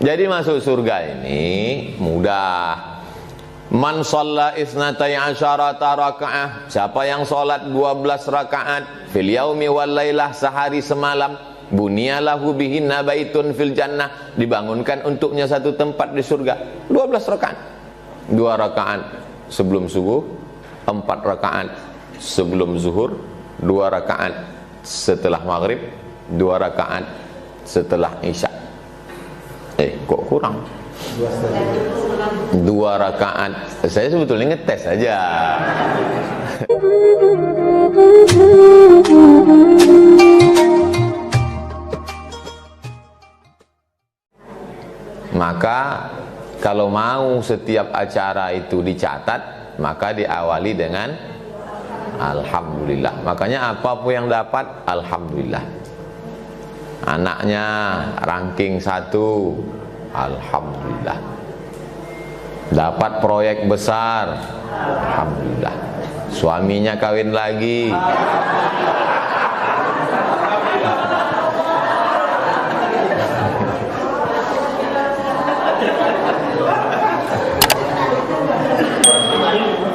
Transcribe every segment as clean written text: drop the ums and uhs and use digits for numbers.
Jadi masuk surga ini mudah. Man shalla isnatai asyarata raka'ah, siapa yang sholat 12 rakaat fil yaumi wal lailah, sehari semalam, bunyalahu bihinna baitun fil jannah, dibangunkan untuknya satu tempat di surga. 12 rakaat, 2 rakaat sebelum subuh, 4 rakaat sebelum zuhur, 2 rakaat setelah maghrib, 2 rakaat setelah isya. Kok kurang? 2 rakaat. Saya sebetulnya ngetes aja. Maka kalau mau setiap acara itu dicatat, maka diawali dengan alhamdulillah. Makanya apapun yang dapat, alhamdulillah. Anaknya ranking 1, alhamdulillah. Dapat proyek besar, alhamdulillah. Suaminya kawin lagi,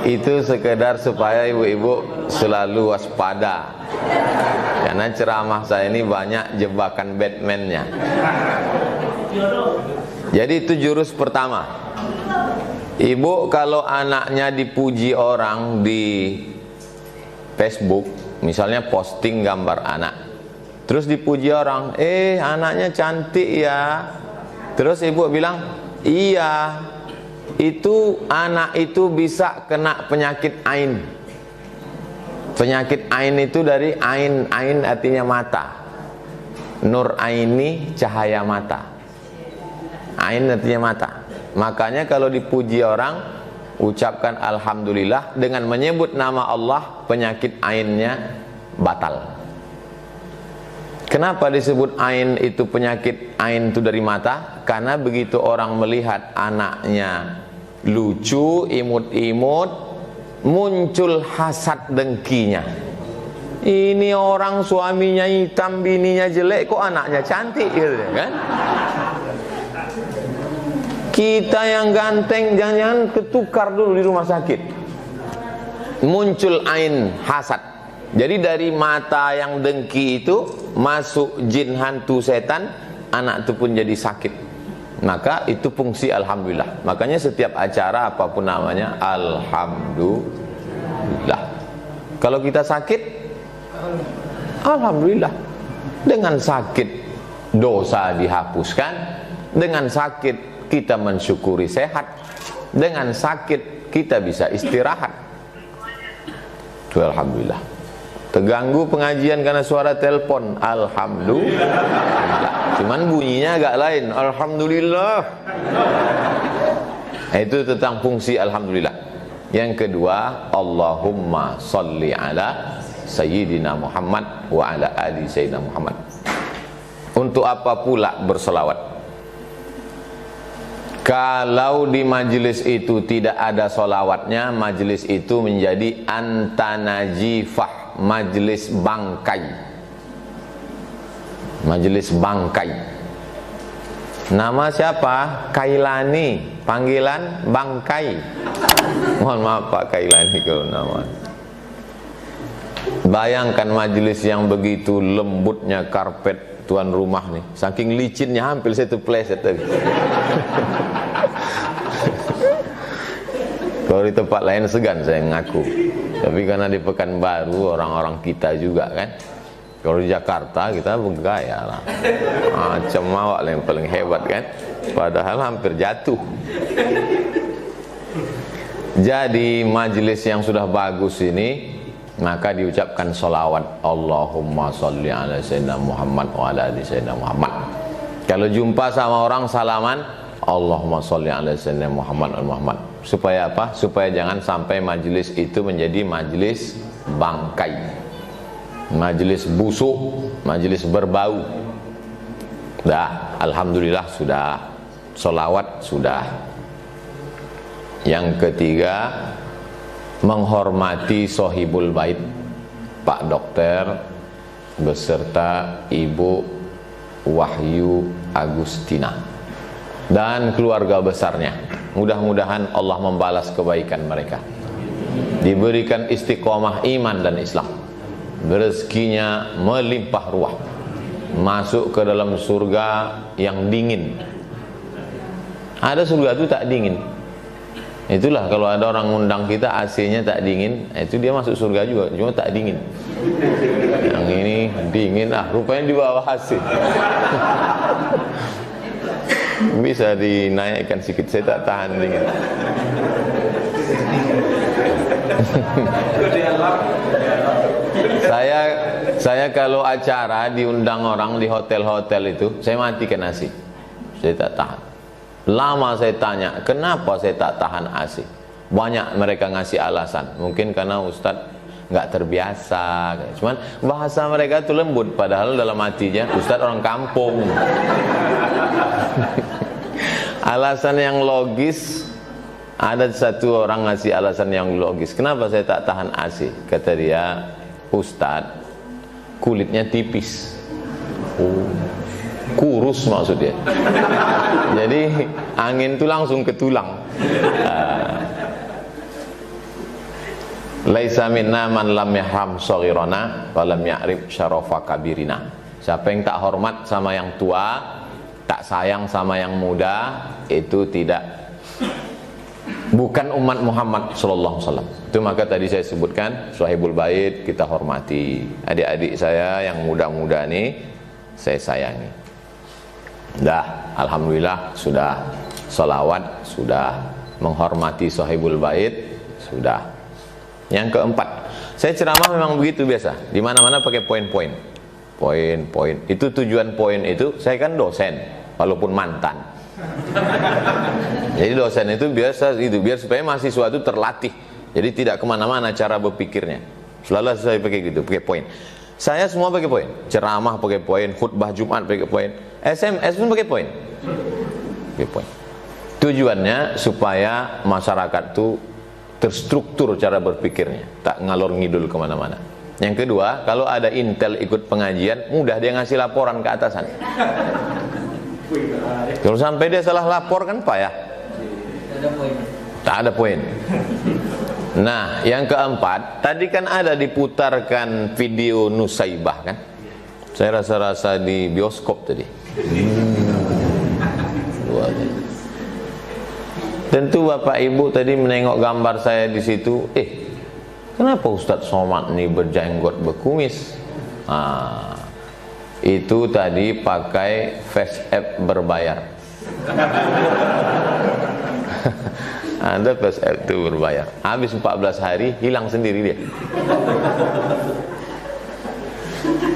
itu sekedar supaya ibu-ibu selalu waspada, karena ceramah saya ini banyak jebakan Batman-nya. Jadi itu jurus pertama. Ibu kalau anaknya dipuji orang di Facebook, misalnya posting gambar anak, terus dipuji orang, anaknya cantik ya, terus ibu bilang, iya, itu anak itu bisa kena penyakit ain. Penyakit ain itu dari ain artinya mata, nur aini, cahaya mata, ain artinya mata. Makanya kalau dipuji orang, ucapkan alhamdulillah dengan menyebut nama Allah, penyakit ainnya batal. Kenapa disebut ain itu penyakit ain itu dari mata? Karena begitu orang melihat anaknya lucu, imut-imut, muncul hasad dengkinya. Ini orang suaminya hitam, bininya jelek, kok anaknya cantik gitu kan? Kita yang ganteng jangan-jangan ketukar dulu di rumah sakit. Muncul ain hasad. Jadi dari mata yang dengki itu masuk jin, hantu, setan, anak itu pun jadi sakit. Maka itu fungsi alhamdulillah. Makanya setiap acara apapun namanya, alhamdulillah. Kalau kita sakit, alhamdulillah. Dengan sakit dosa dihapuskan, dengan sakit kita mensyukuri sehat, dengan sakit kita bisa istirahat. Itu alhamdulillah. Terganggu pengajian karena suara telepon, alhamdulillah. Cuman bunyinya agak lain, alhamdulillah. Itu tentang fungsi alhamdulillah. Yang kedua, Allahumma salli ala Sayyidina Muhammad wa ala ali Sayyidina Muhammad. Untuk apa pula bersolawat? Kalau di majelis itu tidak ada solawatnya, majelis itu menjadi antanajifah, majelis bangkai. Majelis bangkai. Nama siapa? Kailani. Panggilan bangkai. Mohon maaf Pak Kailani kalau nama. Bayangkan majelis yang begitu lembutnya karpet tuan rumah nih, saking licinnya hampir saya terpleset tadi. Kalau di tempat lain segan saya ngaku, tapi karena di Pekanbaru orang-orang kita juga kan. Kalau di Jakarta kita bergaya lah, macam awak yang paling hebat kan, padahal hampir jatuh. Jadi majelis yang sudah bagus ini, maka diucapkan sholawat Allahumma sholli ala Sayyidina Muhammad wa ala ali Sayyidina Muhammad. Kalau jumpa sama orang salaman, Allahumma sholli ala Sayyidina Muhammad wa Muhammad. Supaya apa? Supaya jangan sampai majelis itu menjadi majelis bangkai, majelis busuk, majelis berbau. Dah, alhamdulillah sudah, sholawat sudah. Yang ketiga, menghormati sohibul bait, Pak Dokter beserta Ibu Wahyu Agustina. dan keluarga besarnya. Mudah-mudahan Allah membalas kebaikan mereka, diberikan istiqomah iman dan Islam, rezekinya melimpah ruah, masuk ke dalam surga yang dingin. Ada surga itu tak dingin. Itulah kalau ada orang undang kita AC-nya tak dingin, itu dia masuk surga juga, cuma tak dingin. Yang ini dingin, rupanya di bawah AC. Bisa dinaikkan sedikit, saya tak tahan dingin. Saya kalau acara diundang orang di hotel-hotel itu, saya matikan AC. Saya tak tahan. Lama saya tanya, kenapa saya tak tahan AC? Banyak mereka ngasih alasan. Mungkin karena Ustadz nggak terbiasa. Cuman bahasa mereka itu lembut, padahal dalam hatinya Ustadz orang kampung. Alasan yang logis. Ada satu orang ngasih alasan yang logis. Kenapa saya tak tahan AC? Kata dia, Ustadz, kulitnya tipis. Kurus maksudnya. Jadi angin itu langsung ke tulang. Laisa minna man lam yahram shaghirana wa lam ya'rif syarafa kabirina. Siapa yang tak hormat sama yang tua, tak sayang sama yang muda, itu bukan umat Muhammad sallallahu alaihi wasallam. Itu maka tadi saya sebutkan Sahibul Bait kita hormati. Adik-adik saya yang muda-muda nih saya sayangi. Dah, alhamdulillah sudah salawat, sudah menghormati Sahibul Bait, sudah. Yang keempat, saya ceramah memang begitu biasa. Di mana-mana pakai poin-poin. Poin-poin. Itu tujuan poin itu, saya kan dosen, walaupun mantan. Jadi dosen itu biasa itu, biar supaya mahasiswa itu terlatih. Jadi tidak kemana-mana cara berpikirnya. Selalu saya pakai gitu, pakai poin. Saya semua pakai poin. Ceramah pakai poin, khutbah Jumat pakai poin, SMS pun pakai poin. Pakai poin. Tujuannya supaya masyarakat itu terstruktur cara berpikirnya, tak ngalor ngidul kemana-mana. Yang kedua, kalau ada intel ikut pengajian, mudah dia ngasih laporan ke atasan. Kalau sampai dia salah lapor kan payah. Tak ada poin. Nah, yang keempat, tadi kan ada diputarkan video Nusaibah kan? Saya rasa-rasa di bioskop tadi. Tentu Bapak Ibu tadi menengok gambar saya di situ. Kenapa Ustadz Somad ini berjenggot berkumis? Itu tadi pakai face app berbayar. Ada face app itu berbayar. Habis 14 hari hilang sendiri dia.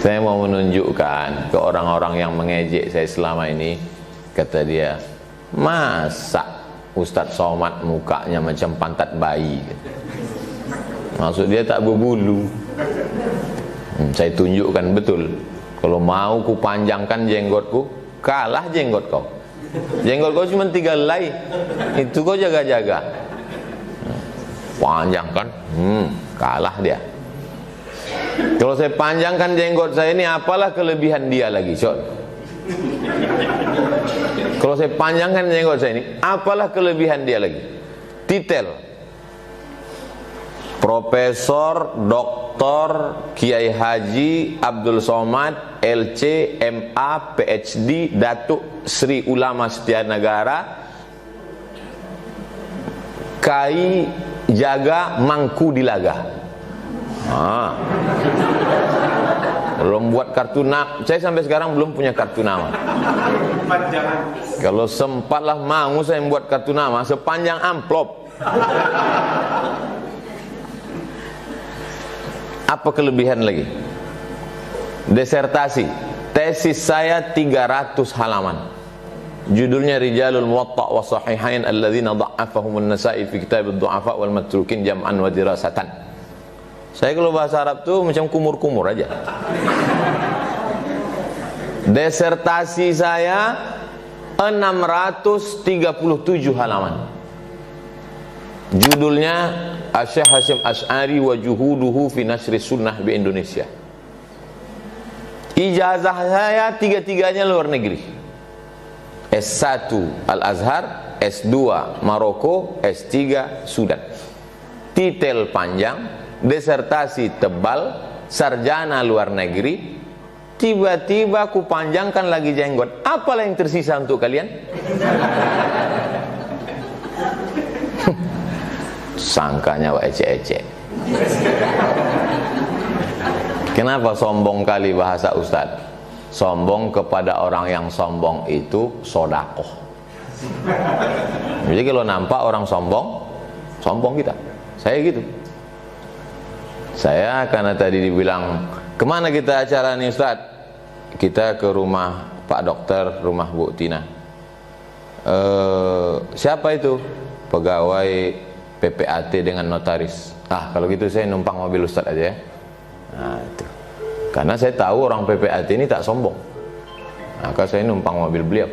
Saya mau menunjukkan ke orang-orang yang mengejek saya selama ini. Kata dia, masa Ustadz Somad mukanya macam pantat bayi? Maksud dia tak berbulu. Saya tunjukkan betul. Kalau mau ku panjangkan jenggotku, kalah jenggot kau. Jenggot kau cuma 3 helai, itu kau jaga-jaga. Panjangkan, kalah dia. Kalau saya panjangkan jenggot saya ini, apalah kelebihan dia lagi, Cok? Kalau saya panjangkan jenggot saya ini, apalah kelebihan dia lagi? Titel Profesor Dr. Kiai Haji Abdul Somad LC MA PhD Datuk Sri Ulama Setia Negara Kai Jaga Mangku Dilaga. Belum buat kartu nama. Saya sampai sekarang belum punya kartu nama. Kalau sempatlah mau saya membuat kartu nama sepanjang amplop. Apa kelebihan lagi? Desertasi, tesis saya 300 halaman. Judulnya Rijalul Muwatta wa Sahihain alladzina dha'afahum an-Nasa'i fi kitab ad-du'afa wal matrukin jam'an wa dirasatan. Saya kalau bahasa Arab tuh macam kumur-kumur aja. Desertasi saya 637 halaman. Judulnya Asy-Syaikh Hasyim Asy'ari wa juhuduhu fi nasri sunnah di Indonesia. Ijazah saya 3-3-nya luar negeri. S1 Al-Azhar, S2 Maroko, S3 Sudan. Titel panjang, disertasi tebal, sarjana luar negeri. Tiba-tiba aku panjangkan lagi jenggot. Apalah yang tersisa untuk kalian? Sangkanya wak ecek-ecek. Kenapa sombong kali bahasa Ustadz? Sombong kepada orang yang sombong itu sodakoh. Jadi kalau nampak orang sombong, sombong kita. Saya gitu. Saya karena tadi dibilang, kemana kita acara nih Ustadz? Kita ke rumah Pak Dokter, rumah Bu Tina. Siapa itu? Pegawai PPAT dengan notaris. Kalau gitu saya numpang mobil Ustadz aja ya. Nah itu. Karena saya tahu orang PPAT ini tak sombong. Maka saya numpang mobil beliau.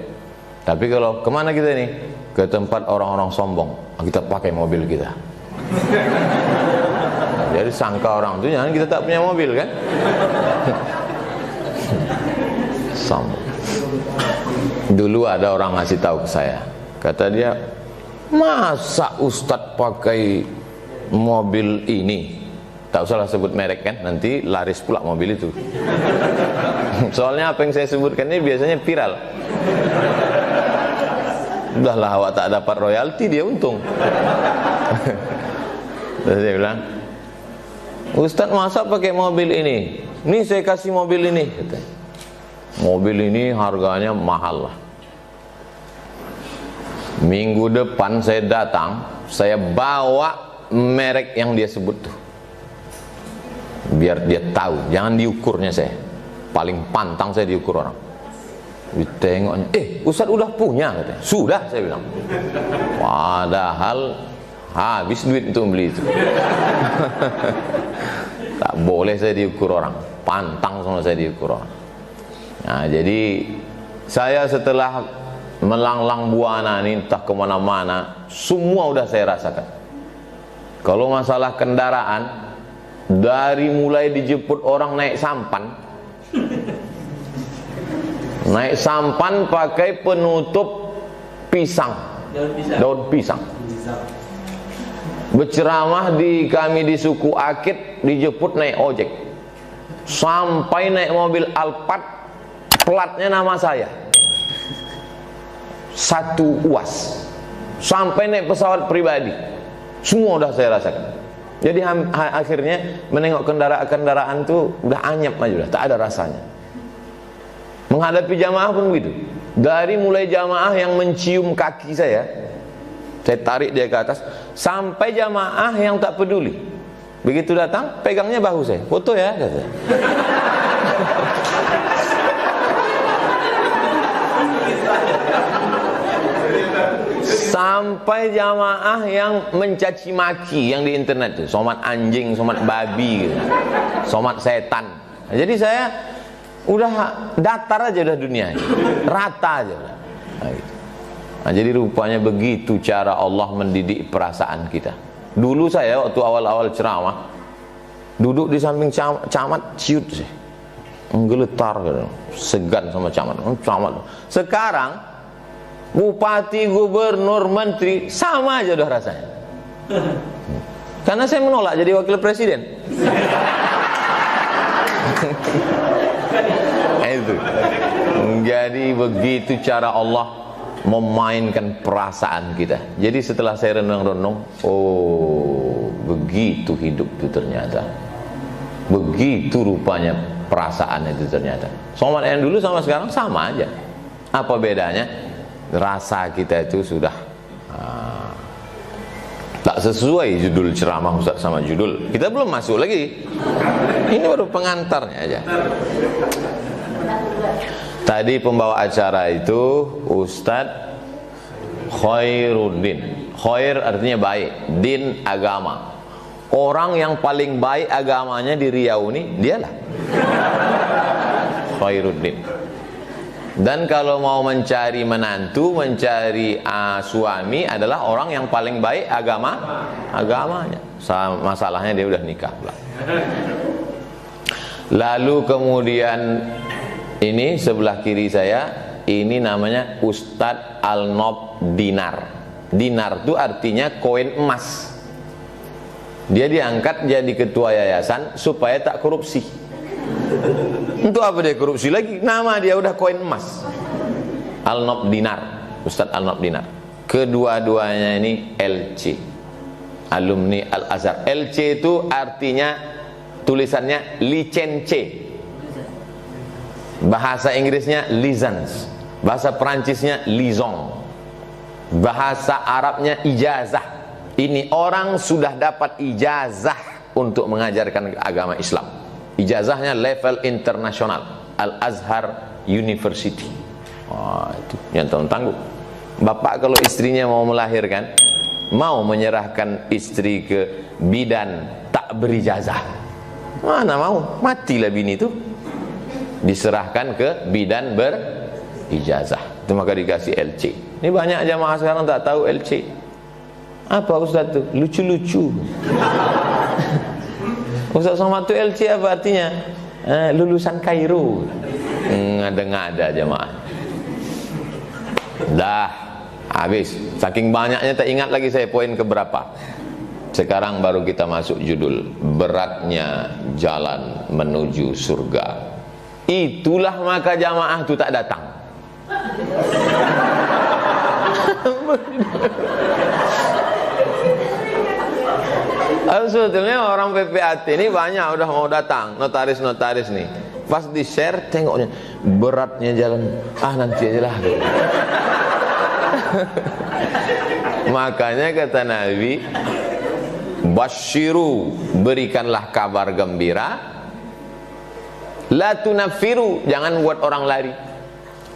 Tapi kalau kemana kita nih? Ke tempat orang-orang sombong, kita pakai mobil kita. Jadi sangka orang itu jangan kita tak punya mobil kan? Sombong. Dulu ada orang ngasih tahu ke saya. Kata dia, masa Ustadz pakai mobil ini? Tak usahlah sebut merek kan, nanti laris pula mobil itu. Soalnya apa yang saya sebutkan ini biasanya viral. Udahlah awak tak dapat royalti, dia untung. Terus saya bilang, Ustadz masa pakai mobil ini? Nih saya kasih mobil ini. Kata. Mobil ini harganya mahal lah. Minggu depan saya datang, saya bawa merek yang dia sebut tuh. Biar dia tahu, jangan diukurnya saya. Paling pantang saya diukur orang. Ditengoknya, Ustadz udah punya katanya. Sudah saya bilang. Padahal habis duit untuk beli itu. Tak boleh saya diukur orang. Pantang sama saya diukur orang. Nah jadi saya setelah melanglang buana ini entah kemana-mana, semua udah saya rasakan. Kalau masalah kendaraan, dari mulai dijemput orang naik sampan, naik sampan pakai penutup pisang, daun pisang. Berceramah di kami di suku Akit, dijemput naik ojek, sampai naik mobil Alphard, platnya nama saya, 1 UAS, sampai naik pesawat pribadi, semua udah saya rasakan. Jadi akhirnya menengok kendaraan tuh udah anyep aja, udah tak ada rasanya. Menghadapi jamaah pun begitu. Dari mulai jamaah yang mencium kaki saya tarik dia ke atas, sampai jamaah yang tak peduli. Begitu datang, pegangnya bahu saya. Foto ya, kata. Sampai jamaah yang mencaci maki yang di internet tuh, somat anjing, somat babi gitu. Somat setan. Nah, jadi saya udah datar aja udah dunia, rata aja udah. Nah, gitu. Nah, jadi rupanya begitu cara Allah mendidik perasaan kita. Dulu saya waktu awal-awal ceramah, duduk di samping camat, ciut sih, menggeletar gitu, segan sama camat. Sekarang bupati, gubernur, menteri, sama aja udah rasanya. Karena saya menolak jadi wakil presiden. Itu. Jadi begitu cara Allah memainkan perasaan kita. Jadi setelah saya renung-renung, oh begitu hidup itu ternyata. Begitu rupanya perasaan itu ternyata. Sama yang dulu sama sekarang sama aja. Apa bedanya? Rasa kita itu sudah tak sesuai judul ceramah Ustaz sama judul. Kita belum masuk lagi. Ini baru pengantarnya aja. Tadi pembawa acara itu Ustadz Khairuddin. Khair artinya baik, din agama. Orang yang paling baik agamanya di Riau ini dialah Khairuddin. Dan kalau mau mencari menantu, mencari suami adalah orang yang paling baik agamanya. Masalahnya dia udah nikah pula. Lalu kemudian ini sebelah kiri saya ini namanya Ustadz Al-Nob Dinar. Dinar itu artinya koin emas. Dia diangkat jadi ketua yayasan supaya tak korupsi. Untuk apa dia korupsi lagi? Nama dia udah koin emas. Al-Nob Dinar, Ustadz Al-Nob Dinar. Kedua-duanya ini LC, alumni Al-Azhar. LC itu artinya, tulisannya licence, bahasa Inggrisnya license, bahasa Perancisnya liaison, bahasa Arabnya ijazah. Ini orang sudah dapat ijazah untuk mengajarkan agama Islam. Ijazahnya level internasional, Al-Azhar University. Wah, itu yang tanggung. Bapak kalau istrinya mau melahirkan, mau menyerahkan istri ke bidan tak berijazah, mana mau, matilah bini itu. Diserahkan ke bidan berijazah, itu maka dikasih LC. Ini banyak jamaah sekarang tak tahu LC apa. Ustaz tuh lucu-lucu. Ustaz Somad tuh LC apa artinya? Lulusan Kairo. Ngada-ngada jamaah. Dah habis, saking banyaknya tak ingat lagi saya poin keberapa. Sekarang baru kita masuk judul, beratnya jalan menuju surga. Itulah maka jamaah itu tak datang. Sebetulnya orang PPAT ini banyak udah mau datang, notaris-notaris nih. Pas di share tengoknya beratnya jalan, nanti aja lah. Makanya kata Nabi, basyiru, berikanlah kabar gembira, la tunafiru, jangan buat orang lari,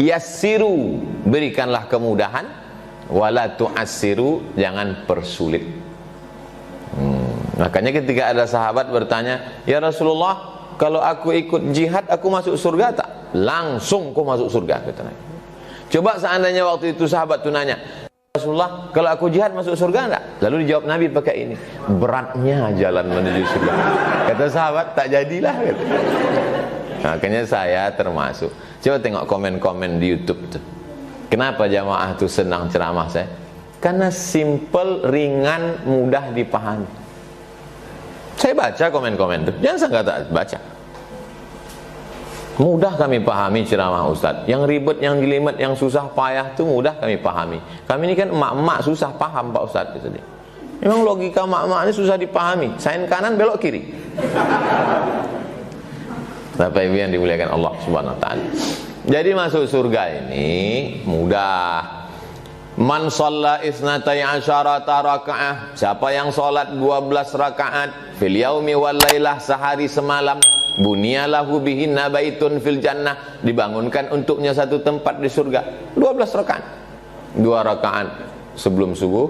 yassiru, berikanlah kemudahan, wala tu'assiru, jangan persulit. Makanya ketika ada sahabat bertanya, ya Rasulullah, kalau aku ikut jihad aku masuk surga tak? Langsung kau masuk surga, kata Nabi. Coba seandainya waktu itu sahabat itu nanya, Rasulullah, kalau aku jihad masuk surga enggak? Lalu dijawab Nabi pakai ini, beratnya jalan menuju surga. Kata sahabat, tak jadilah, kata. Makanya saya termasuk. Coba tengok komen-komen di YouTube tuh. Kenapa jamaah tuh senang ceramah saya? Karena simple, ringan, mudah dipahami. Saya baca komen-komen tuh, jangan sangka tak baca. Mudah kami pahami ceramah Ustadz. Yang ribet, yang jelimet, yang susah payah itu mudah kami pahami. Kami ini kan emak-emak susah paham Pak Ustadz. Gitu. Memang logika emak-emak ini susah dipahami. Sain kanan belok kiri. Bapak Ibu yang dimuliakan Allah Subhanahu Wa Taala. Jadi masuk surga ini mudah. Man shalla isnatai asyarata raka'ah, siapa yang sholat 12 rakaat fil yaumi wal lailah, sehari semalam, bunyalahu bihinna baitun fil jannah, dibangunkan untuknya satu tempat di surga. 12 rakaat. 2 rakaat sebelum subuh,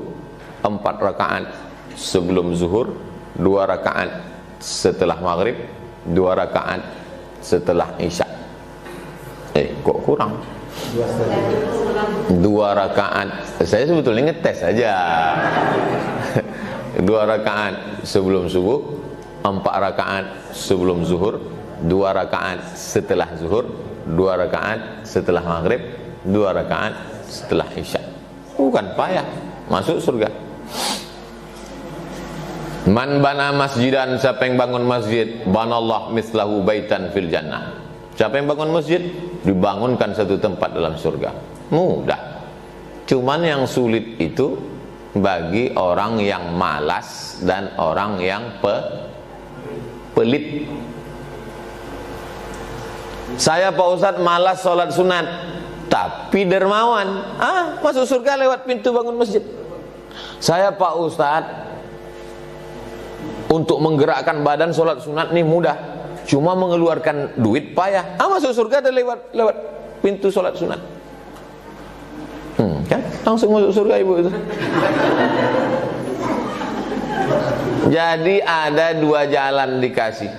4 rakaat sebelum zuhur, 2 rakaat setelah maghrib, 2 rakaat setelah isya. Kok kurang? 2 rakaat. Saya sebetulnya ngetes aja. 2 rakaat sebelum subuh, 4 rakaat sebelum zuhur, 2 rakaat setelah zuhur, 2 rakaat setelah maghrib, 2 rakaat setelah isya. Bukan payah, masuk surga. Man bana masjidan, siapa yang bangun masjid, banallah mislahu baitan fil jannah. Siapa yang bangun masjid, dibangunkan satu tempat dalam surga. Mudah. Cuman yang sulit itu bagi orang yang malas dan orang yang pelit. Saya Pak Ustadz malas sholat sunat, tapi dermawan. Masuk surga lewat pintu bangun masjid. Saya Pak Ustadz untuk menggerakkan badan sholat sunat nih mudah, cuma mengeluarkan duit payah. Masuk surga ada lewat pintu sholat sunat. Kan langsung masuk surga ibu itu. Jadi ada 2 jalan dikasih.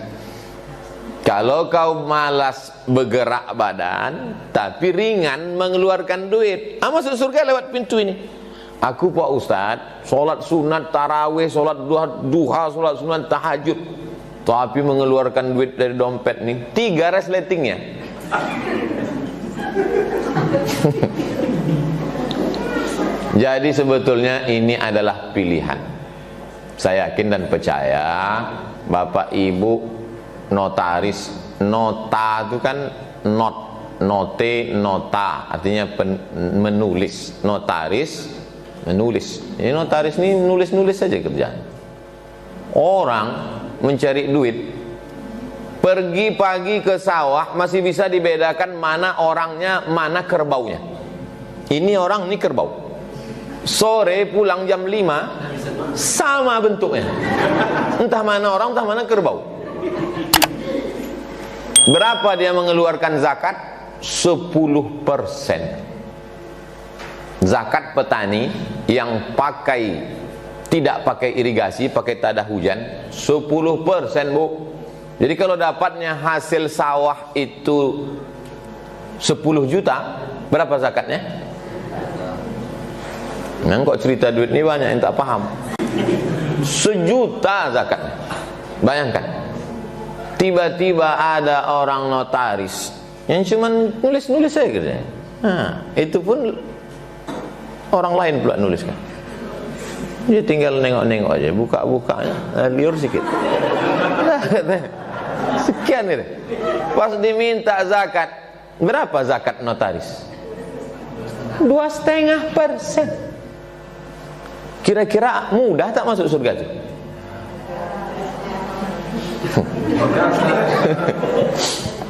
Kalau kau malas bergerak badan tapi ringan mengeluarkan duit, masuk surga lewat pintu ini. Aku Pak Ustadz sholat sunat tarawih, sholat duha, sholat sunat tahajud, tapi mengeluarkan duit dari dompet nih 3 resletingnya. Jadi sebetulnya ini adalah pilihan. Saya yakin dan percaya Bapak Ibu notaris, nota itu kan note, nota artinya menulis, notaris menulis. Ini notaris ini nulis-nulis saja kerjaan. Orang mencari duit, pergi pagi ke sawah masih bisa dibedakan mana orangnya, mana kerbaunya. Ini orang, ini kerbau. Sore pulang jam 5 sama bentuknya. Entah mana orang, entah mana kerbau. Berapa dia mengeluarkan zakat? 10%. Zakat petani yang tidak pakai irigasi, pakai tada hujan, 10%, Bu. Jadi kalau dapatnya hasil sawah itu 10 juta, berapa zakatnya? Kok cerita duit ini banyak yang tak paham. 1 juta zakatnya. Bayangkan, tiba-tiba ada orang notaris yang cuma nulis-nulis saja kerjanya. Itu pun orang lain pula nuliskan. Dia tinggal nengok-nengok aja, buka-bukanya, liur sikit. Sekian itu. Pas diminta zakat, berapa zakat notaris? 2,5%. Kira-kira mudah tak masuk surga itu?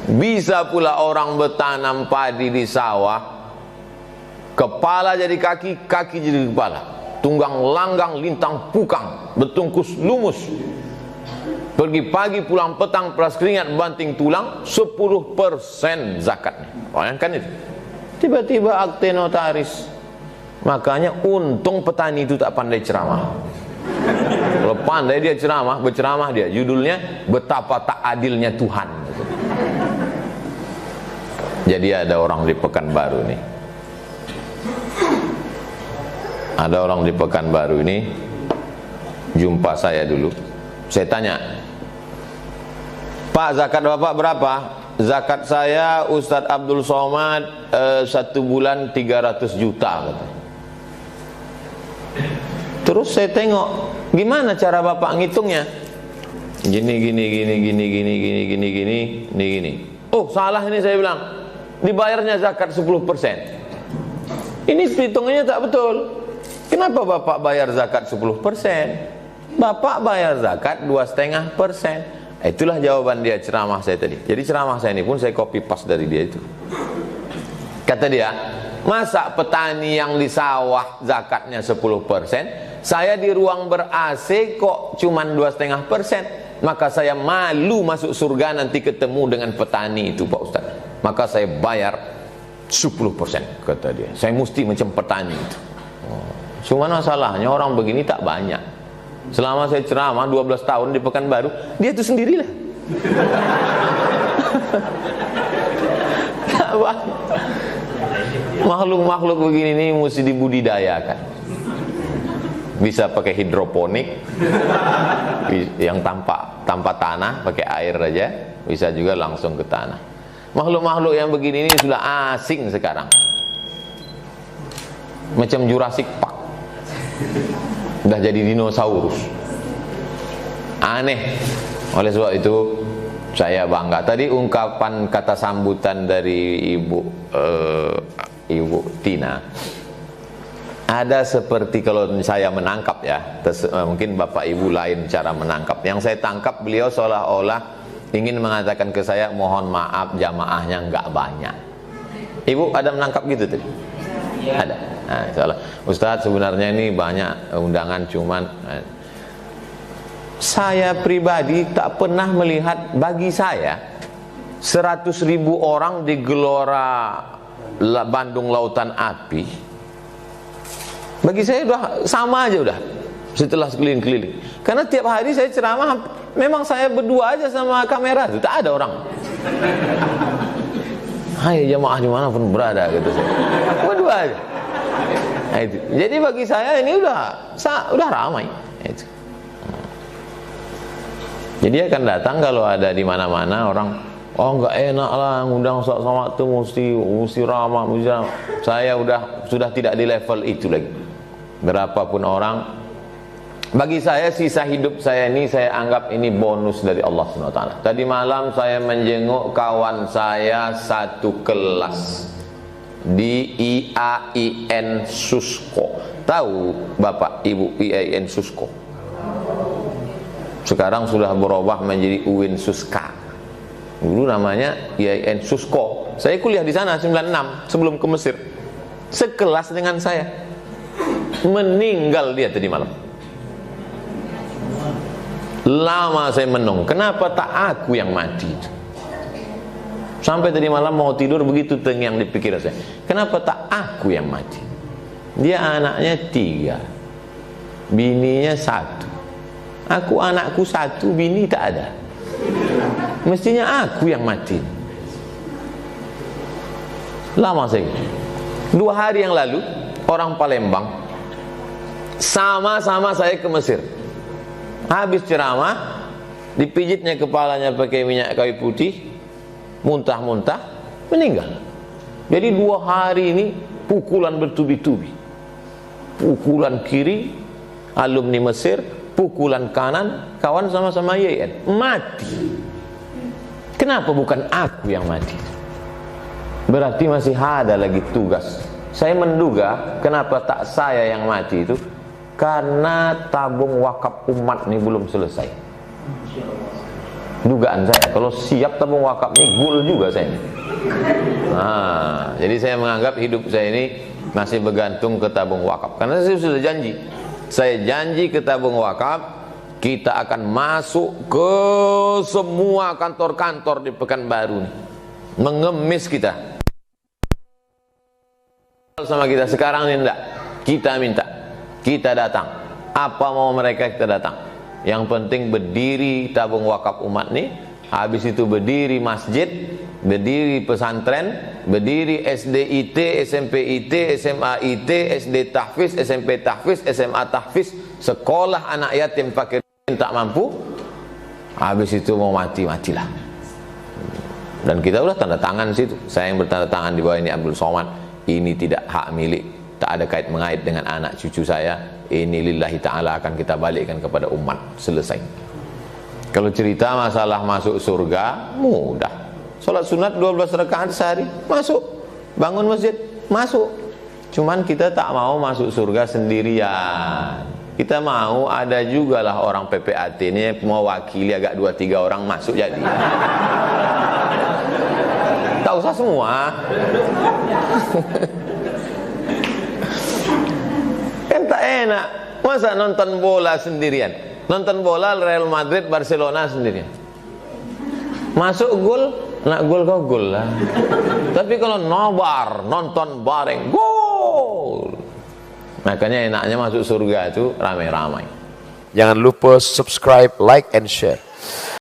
Bisa pula orang bertanam padi di sawah, kepala jadi kaki, kaki jadi kepala, tunggang langgang, lintang pukang, bertungkus lumus, pergi pagi pulang petang, peras keringat, banting tulang, 10% zakatnya. Bayangkan itu. Tiba-tiba akte notaris. Makanya untung petani itu tak pandai ceramah. Kalau pandai dia ceramah, berceramah dia, judulnya betapa tak adilnya Tuhan. Jadi ada orang di Pekanbaru nih. Ada orang di Pekanbaru ini jumpa saya dulu. Saya tanya, Pak, zakat Bapak berapa? Zakat saya Ustadz Abdul Somad 1 bulan 300 juta kata. Terus saya tengok, gimana cara Bapak ngitungnya? Gini. Oh, salah ini, saya bilang. Dibayarnya zakat 10%. Ini hitungannya tak betul. Kenapa Bapak bayar zakat 10%? Bapak bayar zakat 2,5%. Itulah jawaban dia ceramah saya tadi. Jadi ceramah saya ini pun saya copy paste dari dia itu. Kata dia, masa petani yang di sawah zakatnya 10%, saya di ruang ber-AC kok cuman 2,5%. Maka saya malu masuk surga nanti ketemu dengan petani itu, Pak Ustaz. Maka saya bayar 10%, kata dia. Saya mesti macam petani itu. Cuman masalahnya orang begini tak banyak. Selama saya ceramah 12 tahun di Pekanbaru, dia itu sendirilah. Makhluk-makhluk begini ini mesti dibudidayakan. Bisa pakai hidroponik, yang tanpa tanah, pakai air aja, bisa juga langsung ke tanah. Makhluk-makhluk yang begini ini sudah asing sekarang, macam Jurassic Park, udah jadi dinosaurus, aneh. Oleh sebab itu saya bangga. Tadi ungkapan kata sambutan dari Ibu Tina, ada seperti kalau saya menangkap ya, mungkin Bapak Ibu lain cara menangkap. Yang saya tangkap, beliau seolah-olah ingin mengatakan ke saya, mohon maaf jamaahnya enggak banyak. Ibu ada menangkap gitu tadi? Ya. Ada. Nah, salah. Ustadz, sebenarnya ini banyak undangan, cuman saya pribadi tak pernah melihat, bagi saya 100.000 orang di Gelora Bandung Lautan Api, bagi saya udah sama aja udah, setelah keliling-keliling. Karena tiap hari saya ceramah, memang saya berdua aja sama kamera, itu tak ada orang. Hai jamaah dimanapun berada, gitu saya. Berdua aja. Nah, itu. Jadi bagi saya ini udah ramai. Itu. Jadi akan datang kalau ada di mana-mana orang, Oh nggak enak lah, ngundang Ustaz Somad tuh mesti ramah, saya sudah tidak di level itu lagi. Berapapun orang, bagi saya sisa hidup saya ini saya anggap ini bonus dari Allah SWT. Tadi malam saya menjenguk kawan saya satu kelas di IAIN Susko. Tahu Bapak Ibu IAIN Susko? Sekarang sudah berubah menjadi UIN Suska. Dulu namanya IAIN Susko. Saya kuliah di sana 96 sebelum ke Mesir. Sekelas dengan saya. Meninggal dia tadi malam. Lama saya menung, kenapa tak aku yang mati? Sampai tadi malam mau tidur begitu terngiang di pikiran saya. Kenapa tak aku yang mati? Dia anaknya 3, bininya 1. Aku anakku 1, bini tak ada. Mestinya aku yang mati. Lama saya. 2 hari yang lalu orang Palembang sama-sama saya ke Mesir. Habis ceramah, dipijitnya kepalanya pakai minyak kayu putih, muntah-muntah, meninggal. Jadi 2 hari ini pukulan bertubi-tubi. Pukulan kiri alumni Mesir, pukulan kanan kawan sama-sama IAIN, mati. Kenapa bukan aku yang mati? Berarti masih ada lagi tugas. Saya menduga kenapa tak saya yang mati itu karena tabung wakaf umat ini belum selesai. Dugaan saya, kalau siap tabung wakaf ini gul juga saya. Nah, jadi saya menganggap hidup saya ini masih bergantung ke tabung wakaf. Karena saya sudah janji. Saya janji ke tabung wakaf, kita akan masuk ke semua kantor-kantor di Pekanbaru nih. Mengemis kita. Sama kita sekarang ini enggak. Kita minta, kita datang. Apa mau mereka kita datang. Yang penting berdiri tabung wakaf umat nih. Habis itu berdiri masjid, berdiri pesantren, berdiri SD IT, SMP IT, SMA IT, SD tahfiz, SMP tahfiz, SMA tahfiz, sekolah anak yatim fakir tak mampu. Habis itu mau mati-matilah. Dan kita udah tanda tangan situ. Saya yang bertanda tangan di bawah ini Abdul Somad. Ini tidak hak milik, tak ada kait mengait dengan anak cucu saya. Ini lillahi ta'ala akan kita balikkan kepada umat. Selesai. Kalau cerita masalah masuk surga, mudah. Salat sunat 12 rakaat sehari, masuk. Bangun masjid, masuk. Cuman kita tak mau masuk surga sendirian. Kita mau ada juga lah orang PPAT ini mewakili agak 2-3 orang masuk jadi. Tak usah semua. Kan tak enak. Masa nonton bola sendirian? Nonton bola Real Madrid Barcelona sendirian. Masuk gol, nak gol kau gol lah. Tapi kalau nobar, nonton bareng, gol. Makanya enaknya masuk surga itu ramai-ramai. Jangan lupa subscribe, like, and share.